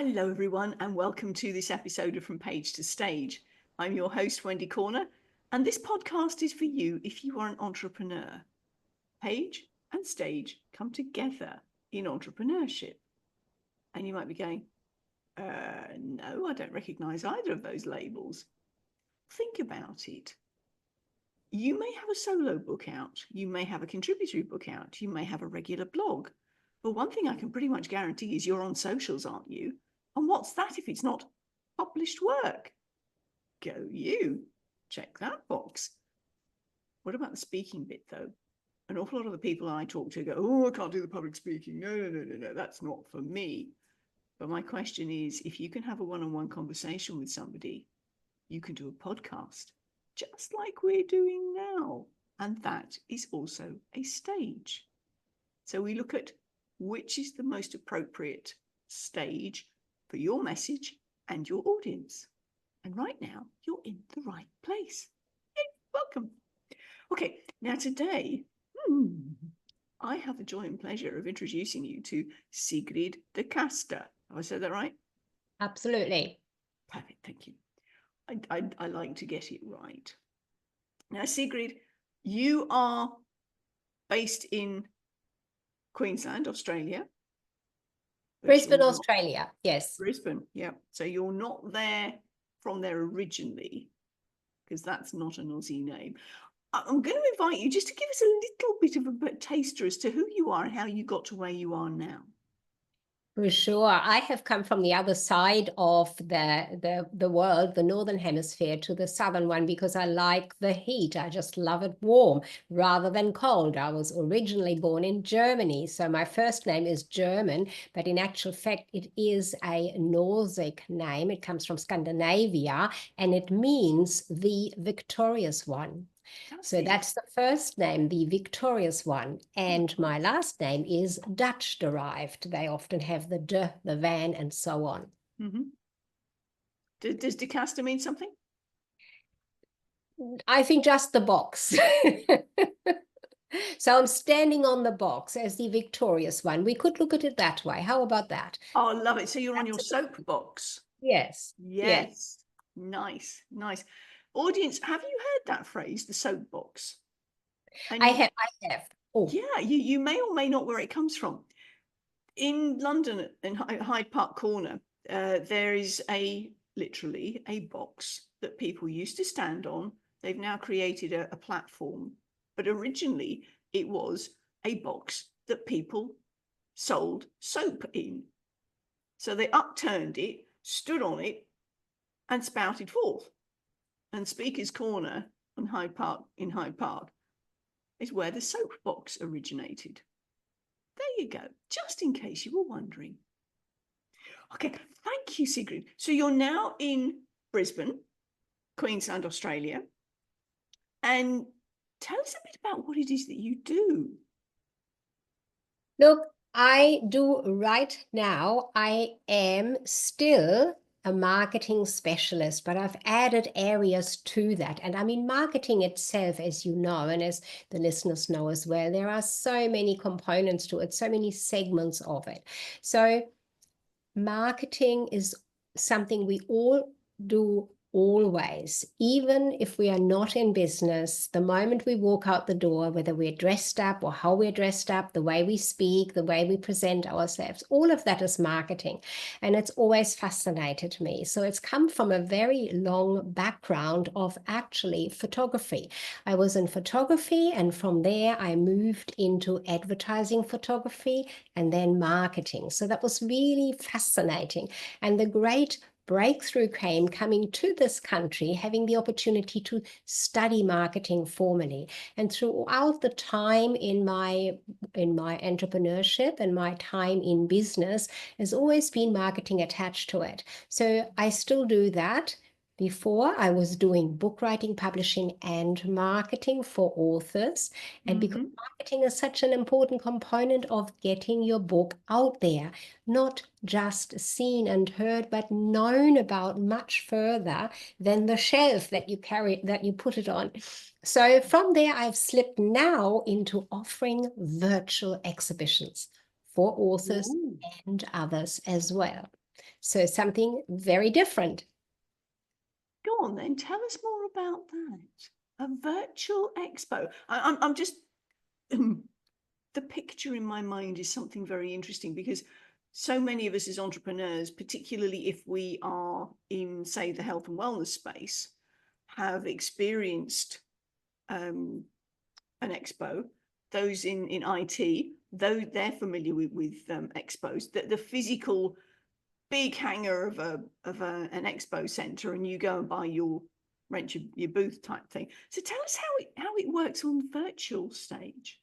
Hello, everyone, and welcome to this episode of From Page to Stage. I'm your host, Wendy Corner, and this podcast is for you if you are an entrepreneur. Page and stage come together in entrepreneurship. And you might be going, no, I don't recognize either of those labels. Think about it. You may have a solo book out, you may have a contributory book out, you may have a regular blog. But one thing I can pretty much guarantee is you're on socials, aren't you? And what's that if it's not published work? Go you. Check that box. What about the speaking bit, though? An awful lot of the people I talk to go, oh, I can't do the public speaking. No, that's not for me. But my question is, if you can have a one-on-one conversation with somebody, you can do a podcast, just like we're doing now. And that is also a stage. So we look at which is the most appropriate stage for your message and your audience. And right now, you're in the right place. Hey, welcome. Okay, now today, I have the joy and pleasure of introducing you to Sigrid de Kaste. Have I said that right? Absolutely. Perfect, thank you. I like to get it right. Now, Sigrid, you are based in Queensland, Australia. Brisbane, Australia. Yes. Brisbane, yeah. So you're not from there originally, because that's not an Aussie name. I'm going to invite you just to give us a little bit of a taster as to who you are and how you got to where you are now. For sure. I have come from the other side of the world, the northern hemisphere, to the southern one because I like the heat. I just love it warm rather than cold. I was originally born in Germany, so my first name is German, but in actual fact, it is a Nordic name. It comes from Scandinavia, and it means the victorious one. So that's the first name, the victorious one. And my last name is Dutch derived. They often have the de, the van, and so on. Mm-hmm. Does de Kaste mean something? I think just the box. So I'm standing on the box as the victorious one. We could look at it that way. How about that? Oh, I love it. So you're on your soapbox. Yes. Yes. Nice. Audience, have you heard that phrase, the soapbox? I have. Oh. Yeah, you may or may not where it comes from. In London, in Hyde Park Corner, there is literally a box that people used to stand on. They've now created a platform, but originally it was a box that people sold soap in. So they upturned it, stood on it, and spouted forth. And Speaker's Corner in Hyde Park is where the soapbox originated. There you go, just in case you were wondering. Okay, thank you, Sigrid. So you're now in Brisbane, Queensland, Australia. And tell us a bit about what it is that you do. Look, I do right now. I am still a marketing specialist, but I've added areas to that. And I mean, marketing itself, as you know, and as the listeners know as well, there are so many components to it, so many segments of it. So marketing is something we all do always, even if we are not in business. The moment we walk out the door, whether we're dressed up or how we're dressed up, the way we speak, the way we present ourselves, all of that is marketing. And it's always fascinated me. So it's come from a very long background of actually photography. I was in photography, and from there I moved into advertising photography and then marketing. So that was really fascinating. And the great breakthrough came coming to this country, having the opportunity to study marketing formally. And throughout the time in my entrepreneurship and my time in business, has always been marketing attached to it. So I still do that. Before, I was doing book writing, publishing, and marketing for authors. And because marketing is such an important component of getting your book out there, not just seen and heard, but known about much further than the shelf that you carry, that you put it on. So from there, I've slipped now into offering virtual exhibitions for authors and others as well. So something very different. Go on then, tell us more about that. A virtual expo. I'm just, the picture in my mind is something very interesting, because so many of us as entrepreneurs, particularly if we are in, say, the health and wellness space, have experienced an expo. Those in IT, though they're familiar with expos, the physical big hangar of an expo center, and you go and buy rent your booth type thing. So tell us how it works on the virtual stage.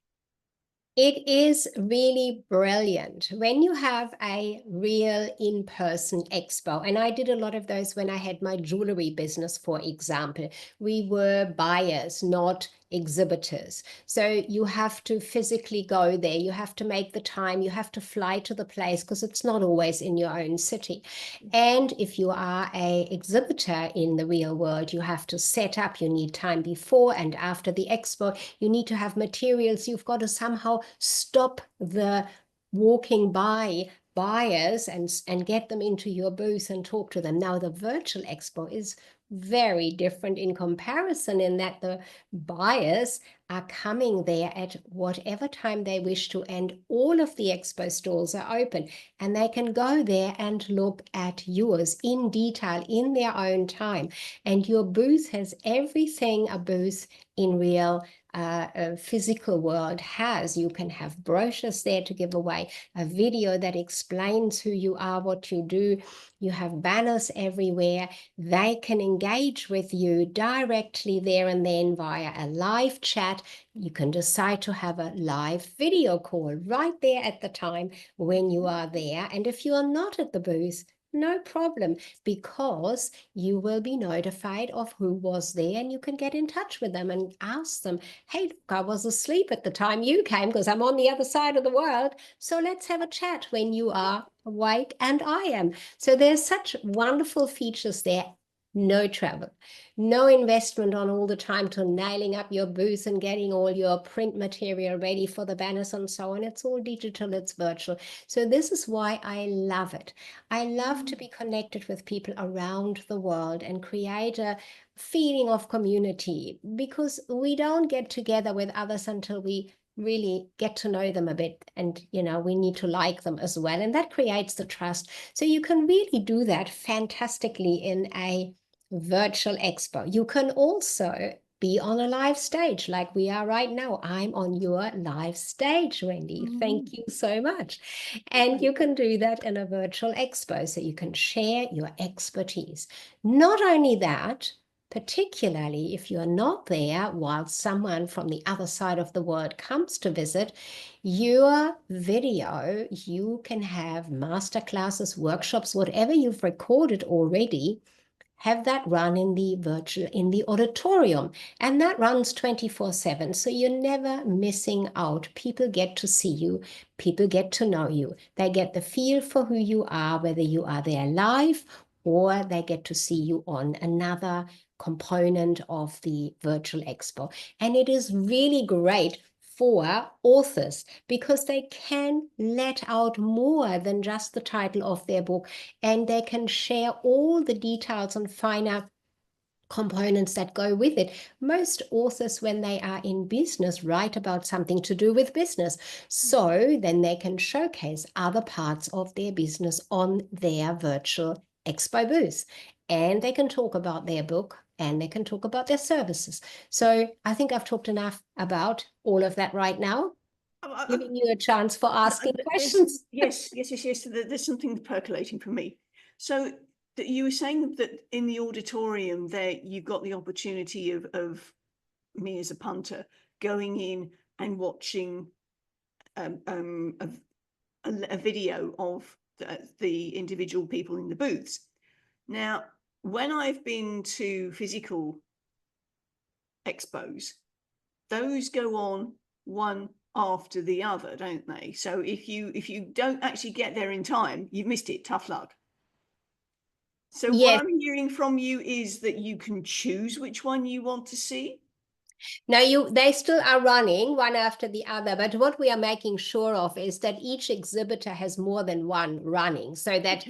It is really brilliant when you have a real in-person expo. And I did a lot of those when I had my jewelry business, for example. We were buyers, not exhibitors. So you have to physically go there. You have to make the time. You have to fly to the place because it's not always in your own city. And if you are an exhibitor in the real world, you have to set up. You need time before and after the expo. You need to have materials. You've got to somehow stop the walking by buyers and get them into your booth and talk to them. Now, the virtual expo is very different in comparison, in that the buyers are coming there at whatever time they wish to, and all of the expo stalls are open, and they can go there and look at yours in detail in their own time. And your booth has everything a booth in real physical world has. You can have brochures there to give away, a video that explains who you are, what you do. You have banners everywhere. They can engage with you directly there and then via a live chat. You can decide to have a live video call right there at the time when you are there. And if you are not at the booth, no problem, because you will be notified of who was there, and you can get in touch with them and ask them, hey, look, I was asleep at the time you came because I'm on the other side of the world. So let's have a chat when you are awake and I am. So there's such wonderful features there. No travel, no investment on all the time to nailing up your booth and getting all your print material ready for the banners and so on. It's all digital, it's virtual. So this is why I love it. I love to be connected with people around the world and create a feeling of community, because we don't get together with others until we really get to know them a bit, and we need to like them as well, and that creates the trust. So you can really do that fantastically in a virtual expo. You can also be on a live stage like we are right now. I'm on your live stage, Wendy. Thank you so much. And you can do that in a virtual expo, so you can share your expertise. Not only that, particularly if you're not there while someone from the other side of the world comes to visit, your video, you can have master classes, workshops, whatever you've recorded already, have that run in the auditorium, and that runs 24/7. So you're never missing out. People get to see you. People get to know you. They get the feel for who you are, whether you are there live or they get to see you on another component of the virtual expo. And it is really great for authors, because they can let out more than just the title of their book, and they can share all the details and finer components that go with it. Most authors, when they are in business, write about something to do with business. So then they can showcase other parts of their business on their virtual expo booth. And they can talk about their book, and they can talk about their services. So I think I've talked enough about all of that right now, giving you a chance for asking questions. Yes. So there's something percolating for me. So that you were saying that in the auditorium there, you've got the opportunity of me as a punter going in and watching a video of the individual people in the booths. Now, when I've been to physical expos, those go on one after the other, don't they? So if you don't actually get there in time, you've missed it. Tough luck. So Yes. what I'm hearing from you is that you can choose which one you want to see. No, they still are running one after the other, but what we are making sure of is that each exhibitor has more than one running, so that,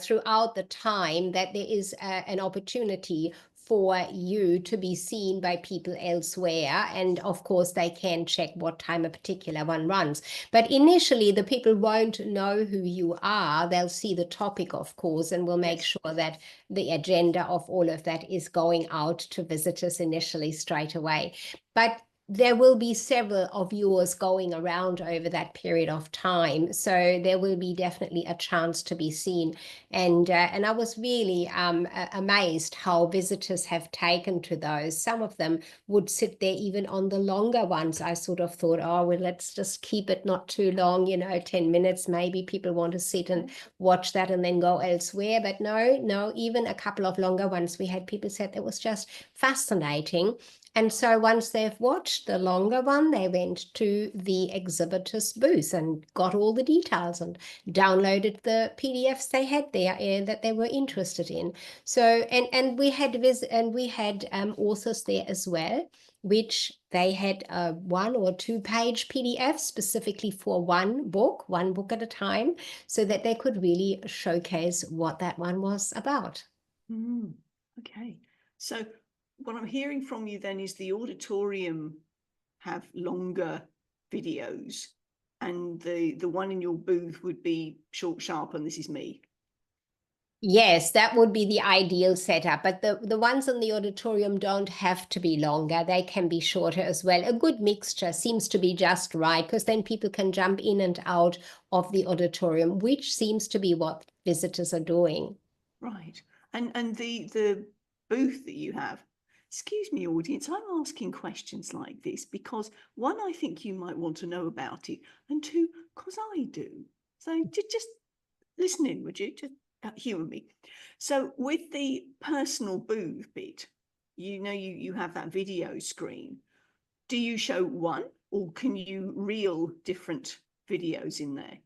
throughout the time that there is an opportunity for you to be seen by people elsewhere. And of course, they can check what time a particular one runs. But initially, the people won't know who you are. They'll see the topic, of course, and we'll make sure that the agenda of all of that is going out to visitors initially straight away. But there will be several of yours going around over that period of time. So there will be definitely a chance to be seen. And I was really amazed how visitors have taken to those. Some of them would sit there even on the longer ones. I sort of thought, oh, well, let's just keep it not too long, 10 minutes. Maybe people want to sit and watch that and then go elsewhere. But no, even a couple of longer ones, we had people said it was just fascinating. And so once they've watched the longer one, they went to the exhibitor's booth and got all the details and downloaded the PDFs they had there that they were interested in. So and we had authors there as well, which they had a 1 or 2 page PDF specifically for one book at a time, so that they could really showcase what that one was about. Okay, so what I'm hearing from you then is the Auditorium have longer videos, and the one in your booth would be short, sharp, and this is me. Yes, that would be the ideal setup, but the ones in the auditorium don't have to be longer. They can be shorter as well. A good mixture seems to be just right, because then people can jump in and out of the auditorium, which seems to be what visitors are doing. Right. And the booth that you have, excuse me, audience, I'm asking questions like this because, one, I think you might want to know about it, and two, because I do. So just listen in, would you? Just humour me. So with the personal booth bit, you have that video screen. Do you show one, or can you reel different videos in there?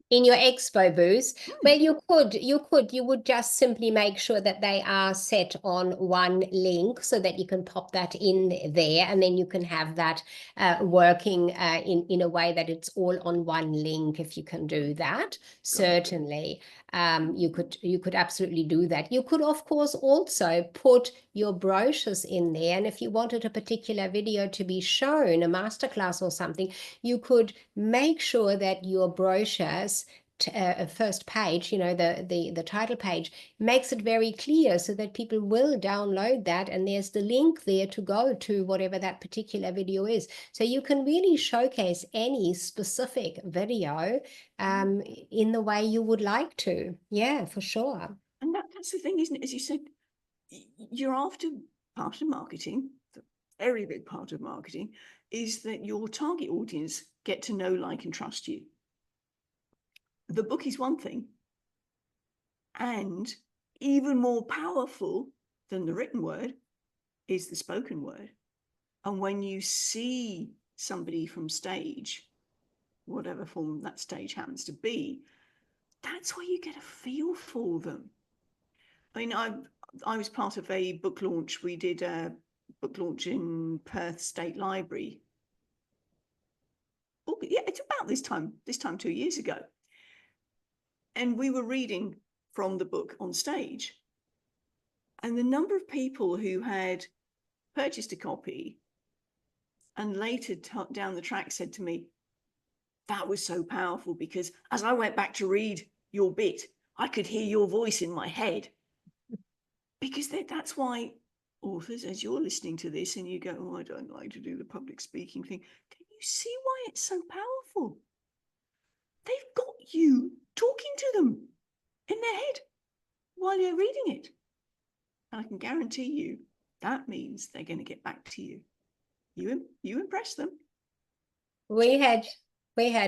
In your expo booth, well, you would just simply make sure that they are set on one link so that you can pop that in there, and then you can have that working in a way that it's all on one link. If you can do that, certainly you could absolutely do that. You could, of course, also put your brochures in there, and if you wanted a particular video to be shown, a masterclass or something, you could make sure that your brochures first page, the title page, makes it very clear so that people will download that, and there's the link there to go to whatever that particular video is. So you can really showcase any specific video in the way you would like to. Yeah, for sure. And that's the thing, isn't it? As you said, you're after part of marketing, the very big part of marketing, is that your target audience get to know, like, and trust you. The book is one thing, and even more powerful than the written word is the spoken word. And when you see somebody from stage, whatever form that stage happens to be, that's where you get a feel for them. I mean, I was part of a book launch. We did a book launch in Perth State Library. Oh, yeah, it's about this time 2 years ago. And we were reading from the book on stage. And the number of people who had purchased a copy and later down the track said to me, that was so powerful, because as I went back to read your bit, I could hear your voice in my head. Because that's why authors, as you're listening to this and you go, oh, I don't like to do the public speaking thing, can you see why it's so powerful? They've got you talking to them in their head while you're reading it. And I can guarantee you that means they're going to get back to you. You impress them. We had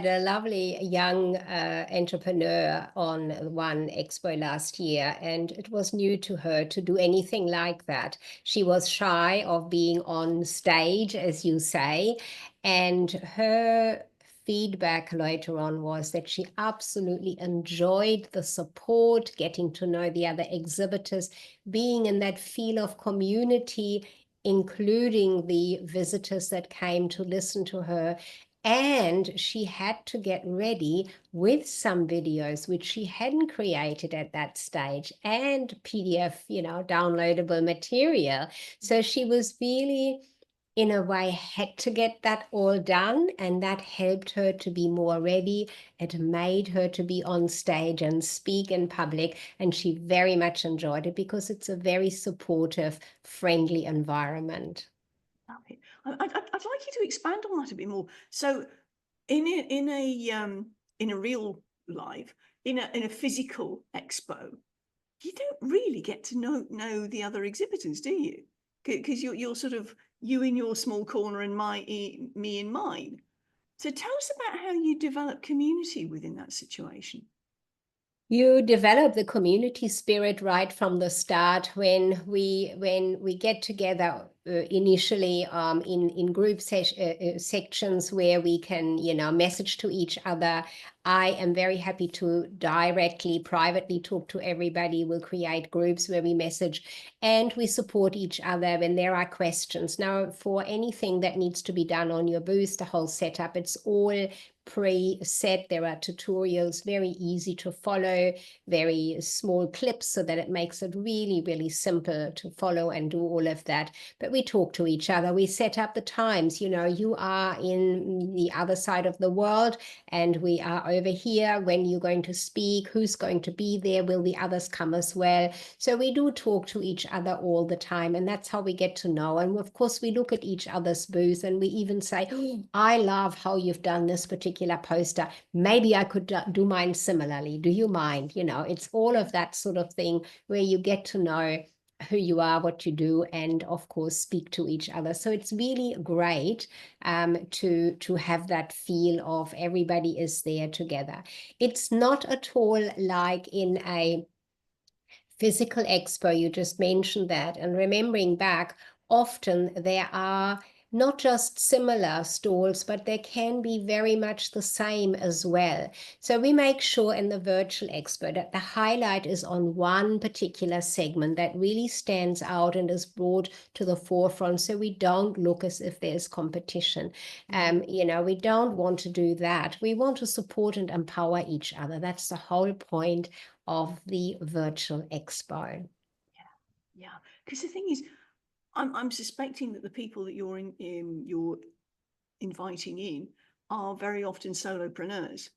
a lovely young entrepreneur on one expo last year, and it was new to her to do anything like that. She was shy of being on stage, as you say, and her feedback later on was that she absolutely enjoyed the support, getting to know the other exhibitors, being in that feel of community including the visitors that came to listen to her. And she had to get ready with some videos, which she hadn't created at that stage, and PDF, downloadable material. So she was really, in a way, had to get that all done, and that helped her to be more ready. It made her to be on stage and speak in public, and she very much enjoyed it because it's a very supportive, friendly environment. Okay. I'd like you to expand on that a bit more. So, in a real life, in a physical expo, you don't really get to know the other exhibitors, do you? Because you're sort of you in your small corner and me in mine. So tell us about how you develop community within that situation. You develop the community spirit right from the start when we get together initially in group sections where we can message to each other. I am very happy to directly, privately talk to everybody. We'll create groups where we message and we support each other when there are questions. Now, for anything that needs to be done on your booth, the whole setup, it's all pre-set. There are tutorials, very easy to follow, very small clips so that it makes it really, really simple to follow and do all of that. But we talk to each other. We set up the times. You are in the other side of the world and we are over here. When you're going to speak, who's going to be there? Will the others come as well? So we do talk to each other all the time, and that's how we get to know. And of course, we look at each other's booth and we even say, oh, I love how you've done this particular poster. Maybe I could do mine similarly. Do you mind? It's all of that sort of thing where you get to know who you are, what you do, and of course speak to each other. So it's really great to have that feel of everybody is there together. It's not at all like in a physical expo. You just mentioned that, and remembering back, often there are not just similar stalls, but they can be very much the same as well. So we make sure in the virtual expo that the highlight is on one particular segment that really stands out and is brought to the forefront, so we don't look as if there's competition. We don't want to do that. We want to support and empower each other. That's the whole point of the virtual expo. Yeah. Because the thing is, I'm suspecting that the people that you're inviting in are very often solopreneurs.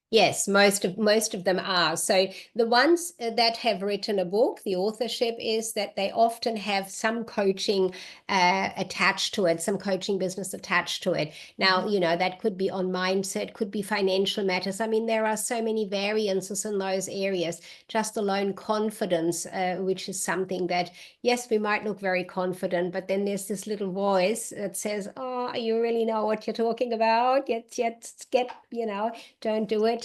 Yes, most of them are. So the ones that have written a book, the authorship is that they often have some coaching attached to it, some coaching business attached to it. Now, that could be on mindset, could be financial matters. I mean, there are so many variances in those areas. Just alone confidence, which is something that, yes, we might look very confident, but then there's this little voice that says, oh, you really know what you're talking about? Don't do it.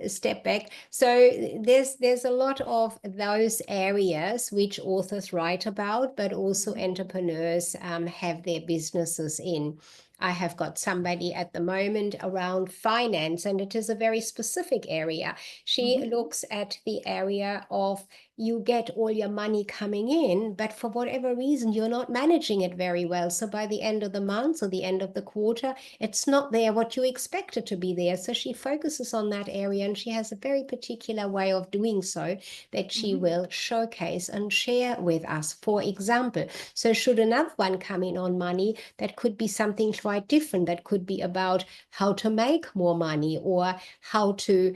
Step back. So there's a lot of those areas which authors write about, but also entrepreneurs have their businesses in. I have got somebody at the moment around finance, and it is a very specific area. She looks at the area of you get all your money coming in, but for whatever reason, you're not managing it very well. So by the end of the month or the end of the quarter, it's not there what you expect it to be there. So she focuses on that area, and she has a very particular way of doing so that she will showcase and share with us, for example. So should another one come in on money, that could be something quite different. That could be about how to make more money, or how to,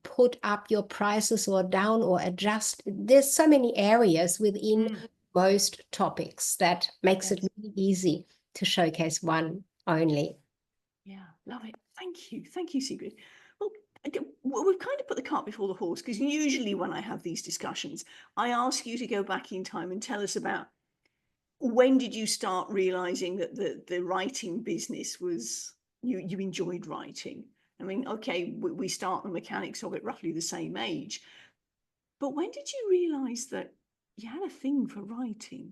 put up your prices or down or adjust. There's so many areas within most topics that makes it really easy to showcase one only. Yeah, love it. Thank you, Sigrid. Well, we've kind of put the cart before the horse, because usually when I have these discussions, I ask you to go back in time and tell us about when did you start realizing that the writing business was you enjoyed writing. I mean, okay, we start the mechanics of it roughly the same age, but when did you realize that you had a thing for writing?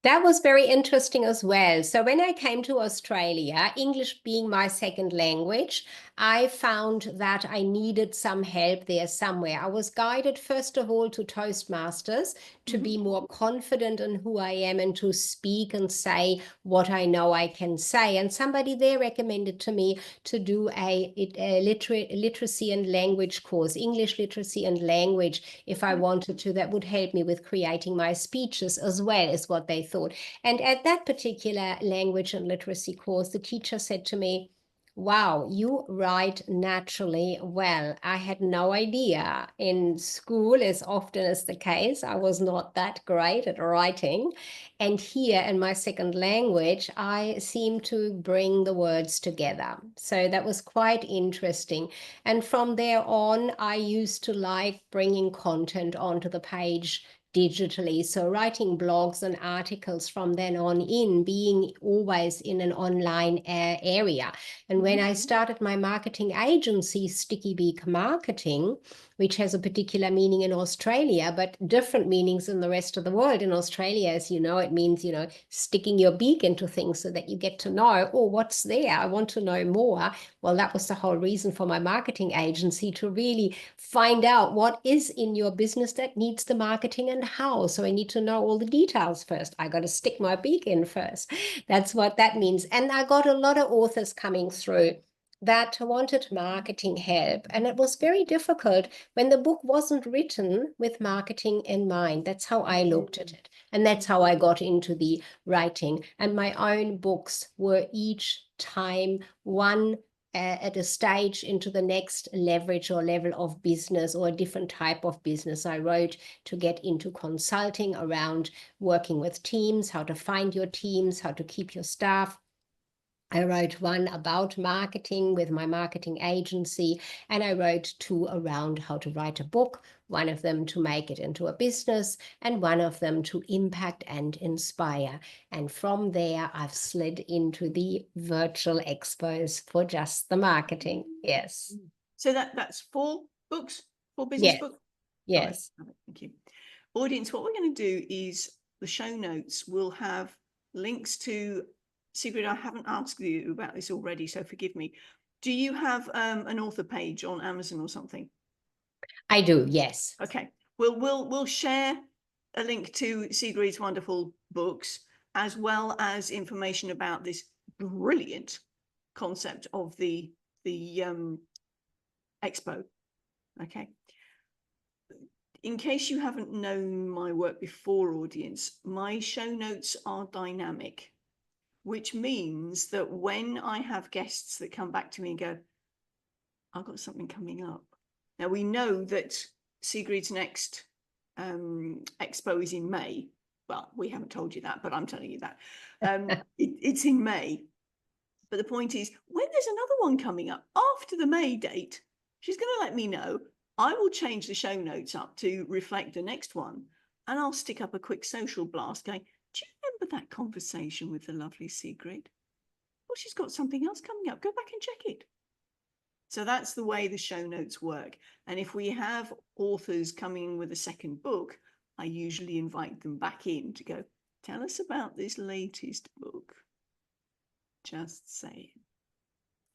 That was very interesting as well. So when I came to Australia, English being my second language, I found that I needed some help there somewhere. I was guided, first of all, to Toastmasters to be more confident in who I am and to speak and say what I know I can say. And somebody there recommended to me to do a literacy and language course, English literacy and language, if I wanted to. That would help me with creating my speeches as well, is what they thought. And at that particular language and literacy course, the teacher said to me, wow, you write naturally well. I had no idea. In school, as often as the case, I was not that great at writing. And here in my second language, I seem to bring the words together. So that was quite interesting. And from there on, I used to like bringing content onto the page digitally. So writing blogs and articles from then on in, being always in an online area. And when I started my marketing agency, Sticky Beak Marketing, which has a particular meaning in Australia, but different meanings in the rest of the world. In Australia, as you know, it means, sticking your beak into things so that you get to know, oh, what's there? I want to know more. Well, that was the whole reason for my marketing agency, to really find out what is in your business that needs the marketing and how. So I need to know all the details first. I got to stick my beak in first. That's what that means. And I got a lot of authors coming through that wanted marketing help. And it was very difficult when the book wasn't written with marketing in mind. That's how I looked at it. And that's how I got into the writing. And my own books were each time one at a stage into the next leverage or level of business, or a different type of business. I wrote to get into consulting around working with teams, how to find your teams, how to keep your staff. I wrote one about marketing with my marketing agency, and I wrote two around how to write a book, one of them to make it into a business, and one of them to impact and inspire. And from there, I've slid into the virtual expos for just the marketing. Yes. So that's 4 books, 4 business books? Yes. Right. Thank you. Audience, what we're going to do is the show notes will have links to, Sigrid, I haven't asked you about this already, so forgive me. Do you have an author page on Amazon or something? I do, yes. Okay. We'll share a link to Sigrid's wonderful books, as well as information about this brilliant concept of the expo. Okay. In case you haven't known my work before, audience, my show notes are dynamic, which means that when I have guests that come back to me and go, I've got something coming up. Now, we know that Sigrid's next expo is in May. Well, we haven't told you that, but I'm telling you that. It's in May. But the point is, when there's another one coming up after the May date, she's going to let me know. I will change the show notes up to reflect the next one. And I'll stick up a quick social blast going, do you remember that conversation with the lovely Sigrid? Well, she's got something else coming up. Go back and check it. So that's the way the show notes work. And if we have authors coming with a second book, I usually invite them back in to go, tell us about this latest book. Just saying.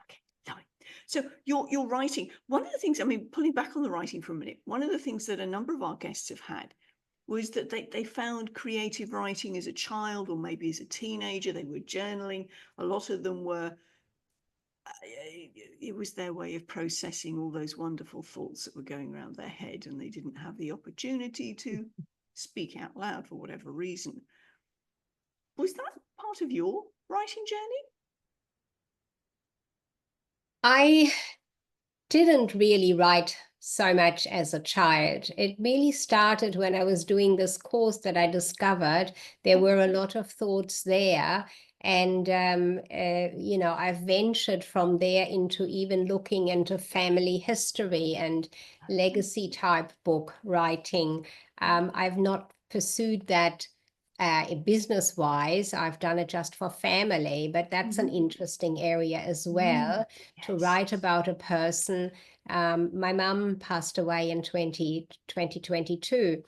Okay, fine. So you're writing. One of the things, I mean, pulling back on the writing for a minute, one of the things that a number of our guests have had was that they found creative writing as a child or maybe as a teenager. They were journaling. A lot of them were, it was their way of processing all those wonderful thoughts that were going around their head, and they didn't have the opportunity to speak out loud for whatever reason. Was that part of your writing journey? I didn't really write so much as a child. It really started when I was doing this course that I discovered there were a lot of thoughts there. And, I ventured from there into even looking into family history and legacy type book writing. I've not pursued that business-wise, I've done it just for family, but that's an interesting area as well, to Yes. write about a person. My mum passed away in 2022,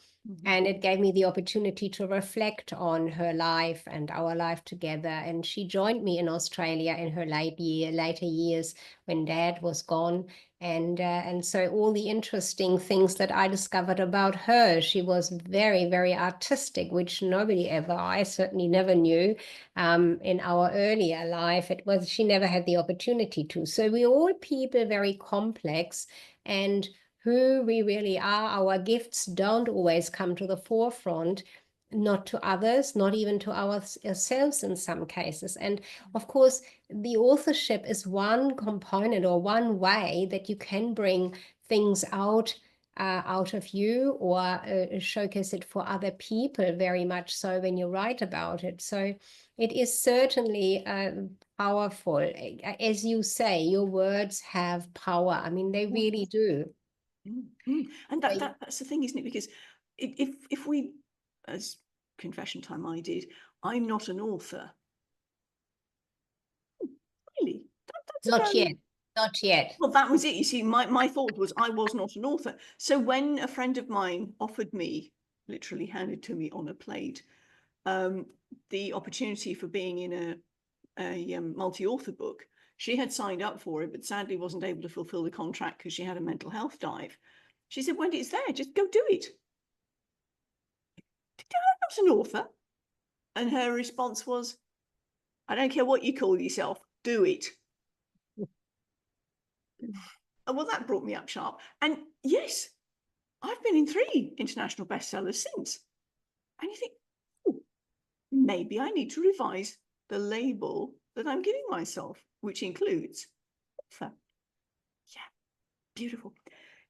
and it gave me the opportunity to reflect on her life and our life together. And she joined me in Australia in her later years when Dad was gone. And so all the interesting things that I discovered about her, she was very, very artistic, which nobody ever, I certainly never knew in our earlier life. It was, she never had the opportunity to. So we're all people very complex, and who we really are, our gifts don't always come to the forefront, not to others, not even to ourselves in some cases. And of course, the authorship is one component or one way that you can bring things out of you, or showcase it for other people, very much so when you write about it. So it is certainly powerful. As you say, your words have power. I mean, they really do. And that's the thing, isn't it? Because if we, as confession time I did, I'm not an author. Really? Not yet. Not yet. Well, that was it. You see, my thought was I was not an author. So when a friend of mine offered me, literally handed to me on a plate, the opportunity for being in a multi-author book, she had signed up for it, but sadly wasn't able to fulfill the contract because she had a mental health dive. She said, Wendy, it's there, just go do it. I'm not an author. And her response was, I don't care what you call yourself, do it. Well, that brought me up sharp. And yes, I've been in 3 international bestsellers since. And you think, oh, maybe I need to revise the label that I'm giving myself, which includes author. Yeah, beautiful.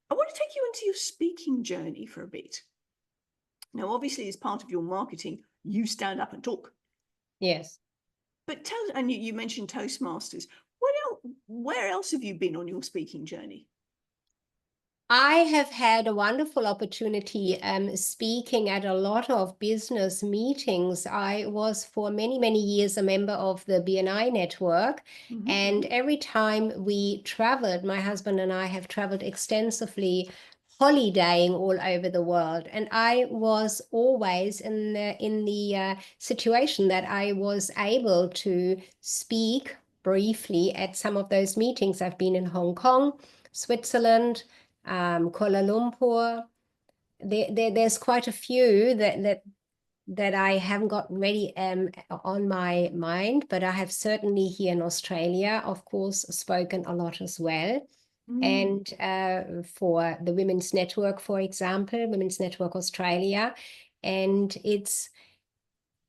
I want to take you into your speaking journey for a bit. Now, obviously, as part of your marketing, you stand up and talk. Yes. But and you mentioned Toastmasters. Where else have you been on your speaking journey? I have had a wonderful opportunity speaking at a lot of business meetings. I was for many, many years a member of the BNI network. And every time we traveled, my husband and I have traveled extensively, holidaying all over the world. And I was always in the situation that I was able to speak briefly at some of those meetings. I've been in Hong Kong, Switzerland, Kuala Lumpur. There's quite a few that I haven't got ready on my mind, but I have certainly here in Australia, of course, spoken a lot as well. And for the Women's Network, for example, Women's Network Australia. And it's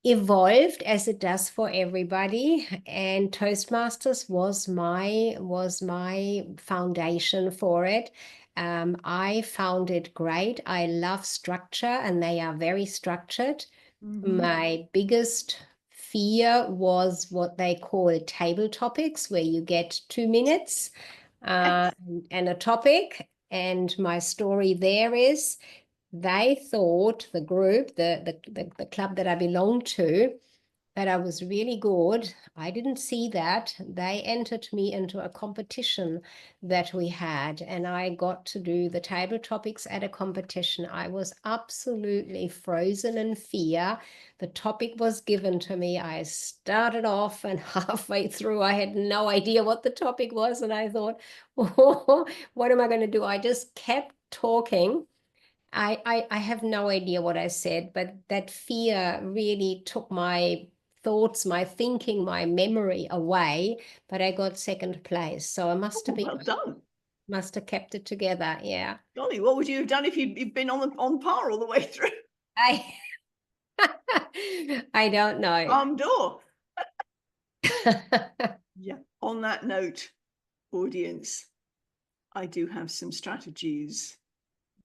evolved as it does for everybody, and Toastmasters was my foundation for it. I found it great. I love structure, and they are very structured. My biggest fear was what they call table topics, where you get 2 minutes and a topic. And my story there is, they thought, the group, the club that I belonged to, that I was really good. I didn't see that. They entered me into a competition that we had, and I got to do the table topics at a competition. I was absolutely frozen in fear. The topic was given to me. I started off, and halfway through, I had no idea what the topic was, and I thought, oh, what am I going to do? I just kept talking. I have no idea what I said, but that fear really took my thoughts, my thinking, my memory away. But I got second place, so I must have Well done. Must have kept it together. Yeah. Golly, what would you have done if you'd been on par all the way through? I I don't know. Door. Yeah. On that note, audience, I do have some strategies.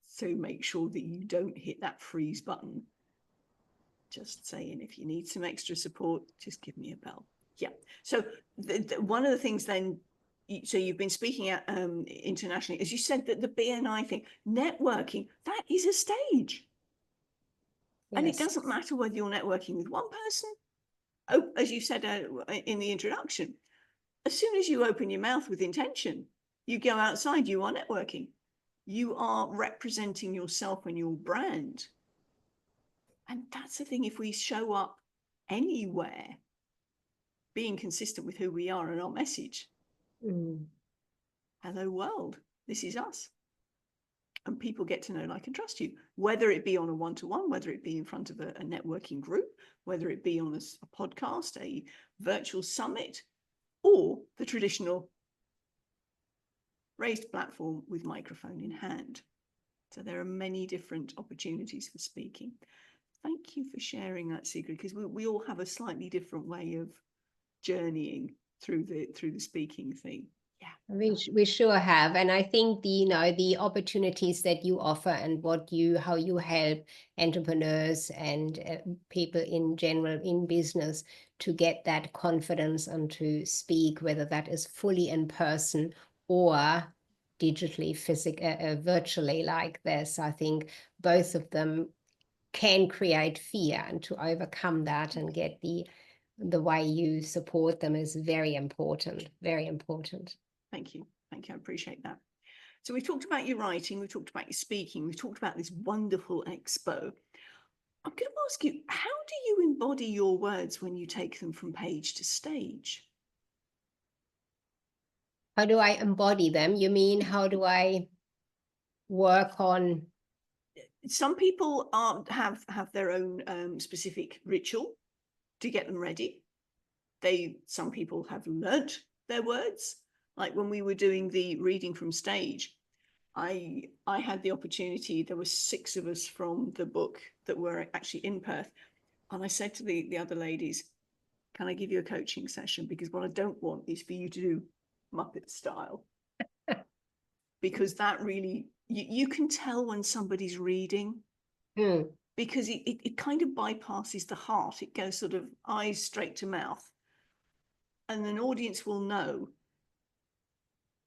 So make sure that you don't hit that freeze button. Just saying, if you need some extra support, just give me a bell. Yeah. So one of the things then, so you've been speaking at internationally, as you said, that the BNI thing, networking, that is a stage. And it Yes. doesn't matter whether you're networking with one person. Oh, as you said in the introduction, as soon as you open your mouth with intention, you go outside, you are networking. You are representing yourself and your brand. And that's the thing, if we show up anywhere, being consistent with who we are and our message. Hello world, this is us. And people get to know, like, and trust you, whether it be on a one-to-one, whether it be in front of a networking group, whether it be on a podcast, a virtual summit, or the traditional raised platform with microphone in hand. So there are many different opportunities for speaking. Thank you for sharing that, Sigrid, because we all have a slightly different way of journeying through the speaking thing. Yeah, We sure have. And I think the opportunities that you offer and how you help entrepreneurs and people in general in business to get that confidence and to speak, whether that is fully in person or digitally, virtually like this. I think both of them can create fear, and to overcome that and get the way you support them is very important, very important. Thank you. I appreciate that. So we've talked about your writing, we've talked about your speaking, we've talked about this wonderful expo. I'm going to ask you, how do you embody your words when you take them from page to stage? How do I embody them? You mean, how do I work on? Some people have their own specific ritual to get them ready. Some people have learnt their words. Like when we were doing the reading from stage, I had the opportunity, there were 6 of us from the book that were actually in Perth. And I said to the other ladies, can I give you a coaching session? Because what I don't want is for you to do Muppet style. Because that really, you can tell when somebody's reading. Because it kind of bypasses the heart. It goes sort of eyes straight to mouth. And an audience will know.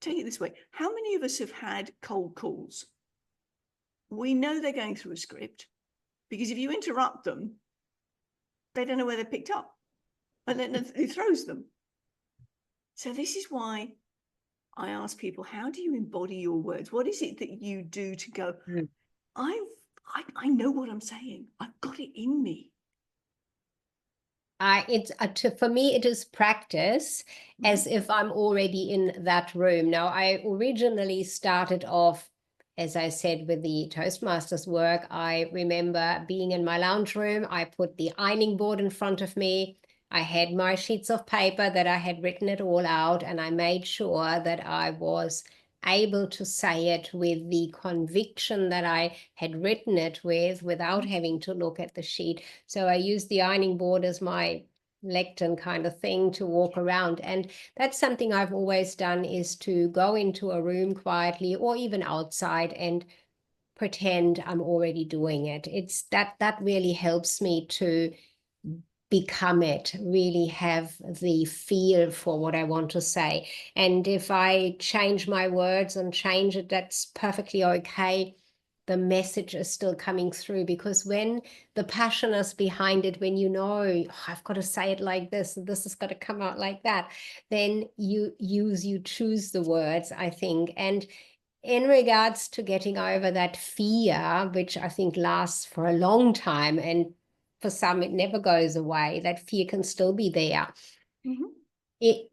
Take it this way. How many of us have had cold calls? We know they're going through a script, because if you interrupt them, they don't know where they're picked up. And then it throws them. So this is why I ask people, how do you embody your words? What is it that you do to go, I know what I'm saying. I've got it in me. For me, it is practice, as if I'm already in that room. Now, I originally started off, as I said, with the Toastmasters work. I remember being in my lounge room. I put the ironing board in front of me. I had my sheets of paper that I had written it all out, and I made sure that I was able to say it with the conviction that I had written it without having to look at the sheet. So I used the ironing board as my lectern kind of thing to walk around. And that's something I've always done, is to go into a room quietly or even outside and pretend I'm already doing it. It's that really helps me to become it, really have the feel for what I want to say. And if I change my words and change it, that's perfectly okay. The message is still coming through, because when the passion is behind it, when I've got to say it like this, and this has got to come out like that, then you choose the words, I think. And in regards to getting over that fear, which I think lasts for a long time, and for some it never goes away, that fear can still be there. You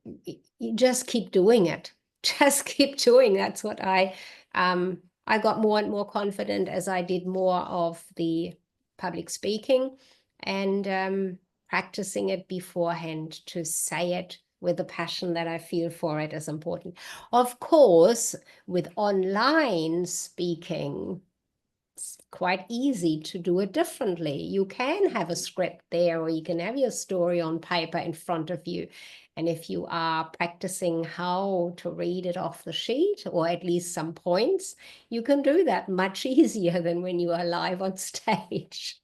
just keep doing it. Just keep doing. That's what I got more and more confident as I did more of the public speaking, and practicing it beforehand to say it with the passion that I feel for it is important. Of course, with online speaking, it's quite easy to do it differently. You can have a script there, or you can have your story on paper in front of you. And if you are practicing how to read it off the sheet, or at least some points, you can do that much easier than when you are live on stage.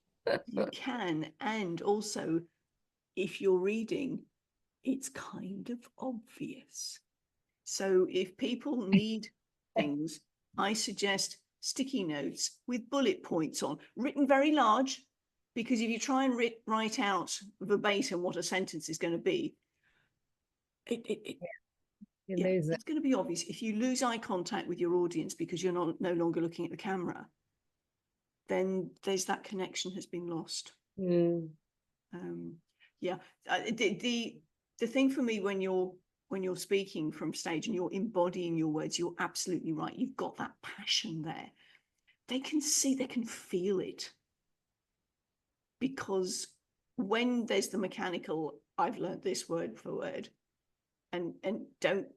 You can. And also, if you're reading, it's kind of obvious. So if people need things, I suggest sticky notes with bullet points on, written very large, Because if you try and write out verbatim what a sentence is going to be, it's going to be obvious. If you lose eye contact with your audience because you're no longer looking at the camera, then there's that connection has been lost. The thing for me when you're speaking from stage and you're embodying your words, you're absolutely right. You've got that passion there. They can see, they can feel it. Because when there's the mechanical, I've learned this word for word, and don't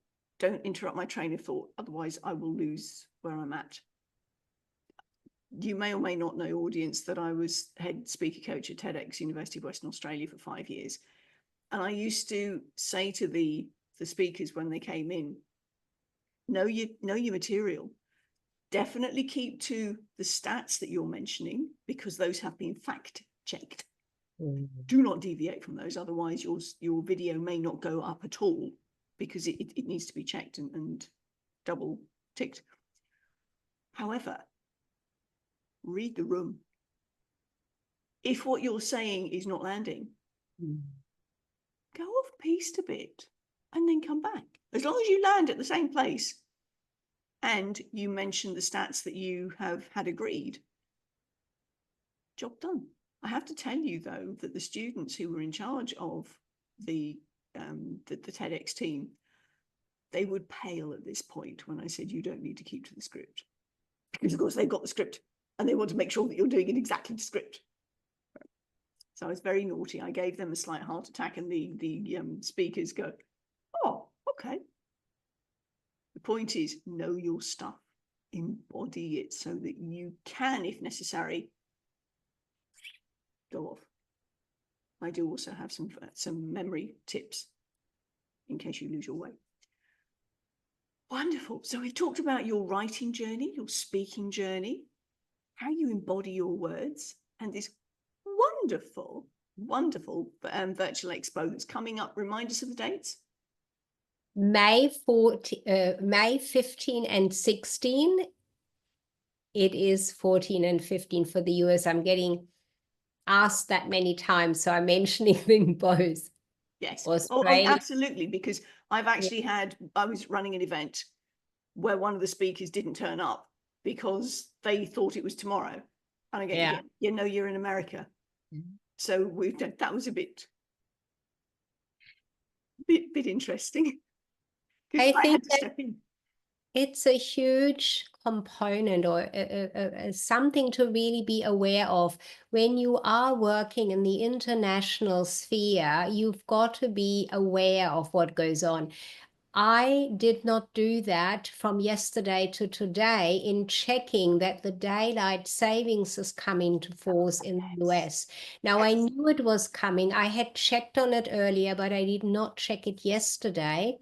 interrupt my train of thought, otherwise I will lose where I'm at. You may or may not know, audience, that I was head speaker coach at TEDx University of Western Australia for 5 years. And I used to say to the speakers when they came in, know your material. Definitely keep to the stats that you're mentioning, because those have been fact checked. Do not deviate from those, otherwise your video may not go up at all, because it needs to be checked and double ticked. However, read the room. If what you're saying is not landing, go off piste a bit and then come back. As long as you land at the same place and you mention the stats that you have had agreed, job done. I have to tell you, though, that the students who were in charge of the TEDx team, they would pale at this point when I said you don't need to keep to the script, because of course they've got the script and they want to make sure that you're doing it exactly to script. So I was very naughty. I gave them a slight heart attack, and the speakers go, "Oh, okay." The point is, know your stuff, embody it so that you can, if necessary, go off. I do also have some memory tips in case you lose your way. Wonderful. So we've talked about your writing journey, your speaking journey, how you embody your words, and this wonderful virtual expo that's coming up. Remind us of the dates. May 15 and 16. It is 14 and 15 for the US. I'm getting asked that many times, so I'm mentioning them both. Yes. Oh, absolutely, because I've actually I was running an event where one of the speakers didn't turn up because they thought it was tomorrow. And I go, you're in America. So that was a bit interesting. I think had to step in. It's a huge component, or something to really be aware of. When you are working in the international sphere, you've got to be aware of what goes on. I did not do that from yesterday to today in checking that the daylight savings is coming to force in the US. Now, I knew it was coming. I had checked on it earlier, but I did not check it yesterday.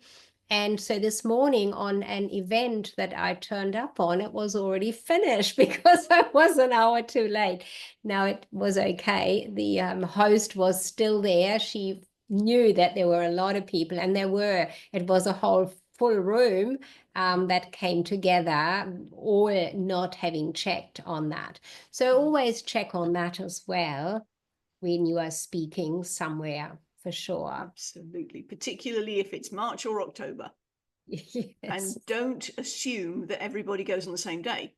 And so this morning on an event that I turned up on, it was already finished because I was an hour too late. Now, it was okay. The host was still there. She knew that there were a lot of people, and it was a whole full room that came together, all not having checked on that. So always check on that as well when you are speaking somewhere, for sure. Absolutely, particularly if it's March or October. Yes. And don't assume that everybody goes on the same day,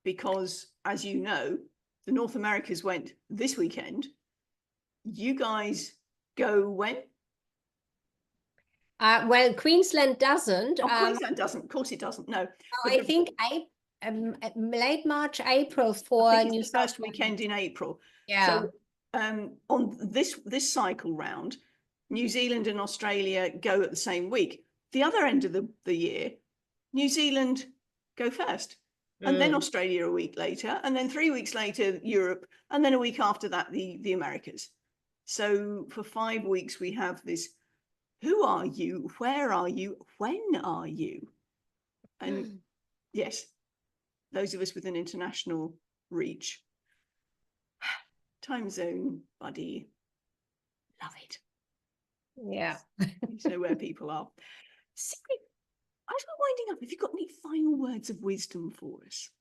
because, as you know, the North Americas went this weekend. You guys go when? Well, Queensland doesn't. Oh, Queensland doesn't. Of course it doesn't. No. I think late March, April for I think New it's the first weekend in April. Yeah. So on this cycle round, New Zealand and Australia go at the same week. The other end of the year, New Zealand go first, and then Australia a week later, and then 3 weeks later, Europe, and then a week after that, the Americas. So for 5 weeks, we have this: who are you? Where are you? When are you? And yes, those of us with an international reach, time zone buddy, love it. Yeah. You know where people are. Sigrid, as we're winding up, have you got any final words of wisdom for us?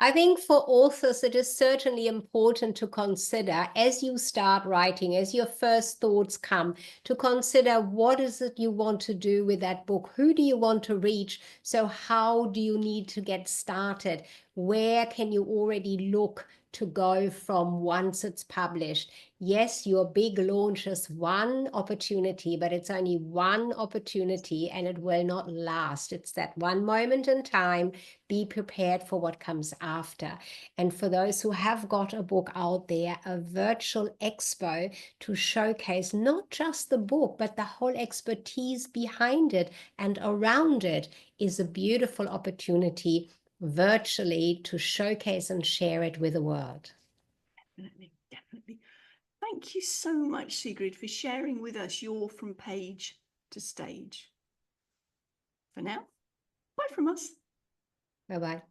I think for authors, it is certainly important to consider as you start writing, as your first thoughts come, to consider what is it you want to do with that book? Who do you want to reach? So how do you need to get started? Where can you already look to go from once it's published? Yes, your big launch is one opportunity, but it's only one opportunity and it will not last. It's that one moment in time. Be prepared for what comes after. And for those who have got a book out there, a virtual expo to showcase not just the book, but the whole expertise behind it and around it is a beautiful opportunity virtually to showcase and share it with the world. Definitely, definitely. Thank you so much, Sigrid, for sharing with us your From Page to Stage. For now, bye from us. Bye-bye.